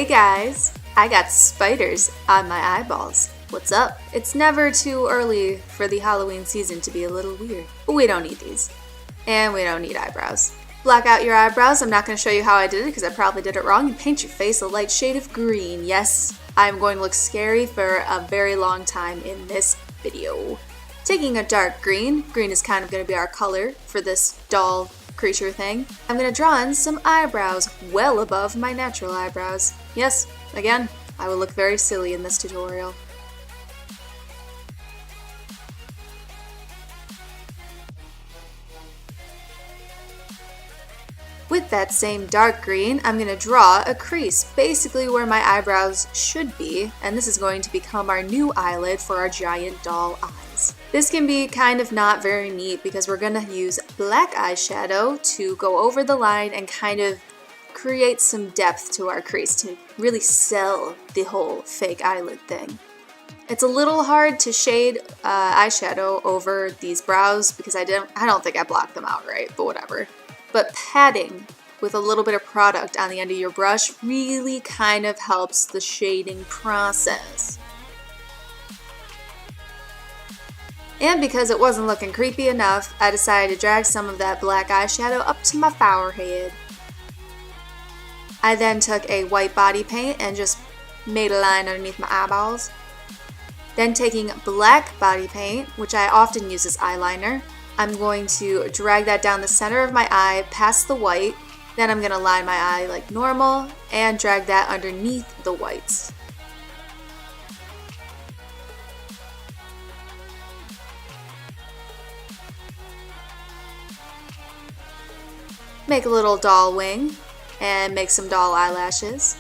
guys, I got spiders on my eyeballs. What's up? It's never too early for the Halloween season to be a little weird, but we don't need these. And we don't need eyebrows. Black out your eyebrows. I'm not going to show you how I did it because I probably did it wrong. And paint your face a light shade of green. Yes, I'm going to look scary for a very long time in this video. Taking a dark green. Green is kind of going to be our color for this doll creature thing. I'm going to draw in some eyebrows well above my natural eyebrows. Yes, again, I will look very silly in this tutorial. With that same dark green, I'm going to draw a crease, basically where my eyebrows should be, and this is going to become our new eyelid for our giant doll eyes. This can be kind of not very neat because we're going to use black eyeshadow to go over the line and kind of create some depth to our crease to really sell the whole fake eyelid thing. It's a little hard to shade eyeshadow over these brows because I don't think I blocked them out right, but whatever. But patting with a little bit of product on the end of your brush really kind of helps the shading process. And because it wasn't looking creepy enough, I decided to drag some of that black eyeshadow up to my forehead. I then took a white body paint and just made a line underneath my eyeballs. Then taking black body paint, which I often use as eyeliner, I'm going to drag that down the center of my eye past the white, then I'm going to line my eye like normal and drag that underneath the whites. Make a little doll wing and make some doll eyelashes.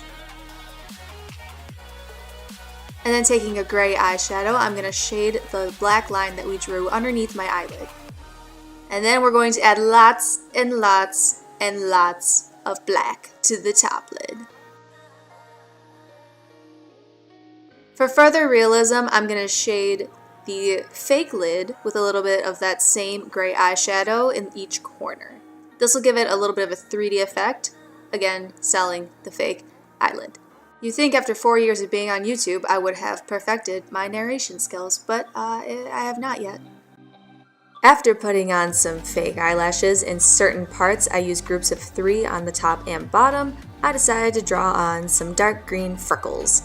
And then taking a gray eyeshadow, I'm going to shade the black line that we drew underneath my eyelid. And then we're going to add lots and lots and lots of black to the top lid. For further realism, I'm going to shade the fake lid with a little bit of that same gray eyeshadow in each corner. This will give it a little bit of a 3D effect, again, selling the fake eyelid. You'd think after 4 years of being on YouTube, I would have perfected my narration skills, but I have not yet. After putting on some fake eyelashes in certain parts, I used groups of 3 on the top and bottom. I decided to draw on some dark green freckles.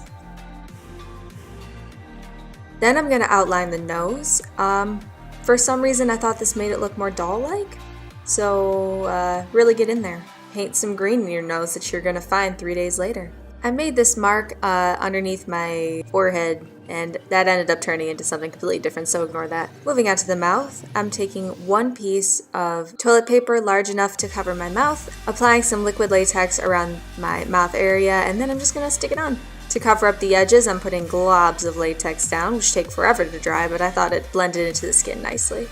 Then I'm going to outline the nose. For some reason I thought this made it look more doll-like, so really get in there. Paint some green in your nose that you're going to find 3 days later. I made this mark underneath my forehead, and that ended up turning into something completely different, so ignore that. Moving on to the mouth, I'm taking one piece of toilet paper large enough to cover my mouth, applying some liquid latex around my mouth area, and then I'm just going to stick it on. To cover up the edges, I'm putting globs of latex down, which take forever to dry, but I thought it blended into the skin nicely.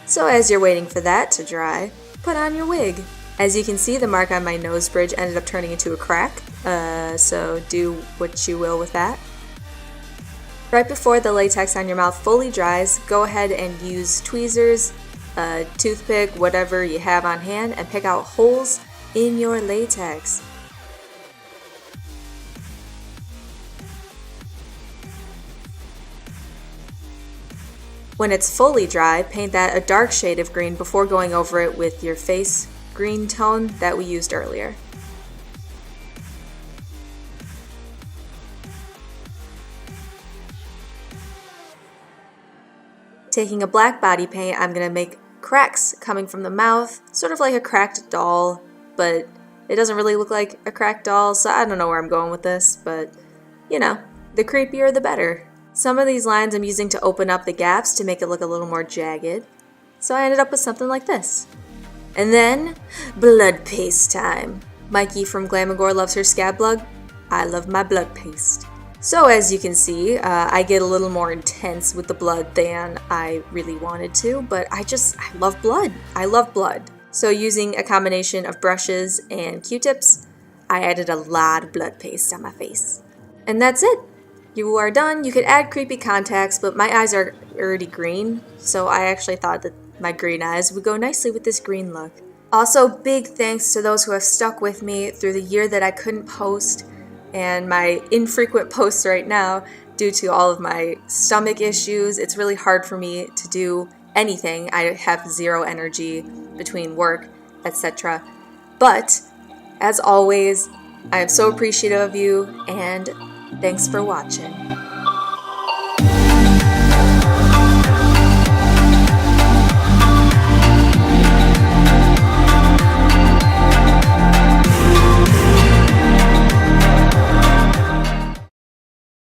So as you're waiting for that to dry, put on your wig. As you can see, the mark on my nose bridge ended up turning into a crack, so do what you will with that. Right before the latex on your mouth fully dries, go ahead and use tweezers, a toothpick, whatever you have on hand, and pick out holes in your latex. When it's fully dry, paint that a dark shade of green before going over it with your face green tone that we used earlier. Taking a black body paint, I'm going to make cracks coming from the mouth, sort of like a cracked doll, but it doesn't really look like a cracked doll, so I don't know where I'm going with this, but you know, the creepier the better. Some of these lines I'm using to open up the gaps to make it look a little more jagged, so I ended up with something like this. And then, blood paste time. Mikey from Glamagore loves her scab blood. I love my blood paste. So as you can see, I get a little more intense with the blood than I really wanted to, but I love blood. I love blood. So using a combination of brushes and Q-tips, I added a lot of blood paste on my face. And that's it. You are done. You could add creepy contacts, but my eyes are already green, so I actually thought that my green eyes would go nicely with this green look. Also, big thanks to those who have stuck with me through the year that I couldn't post and my infrequent posts right now due to all of my stomach issues. It's really hard for me to do anything. I have zero energy between work, etc. But, as always, I am so appreciative of you, and thanks for watching.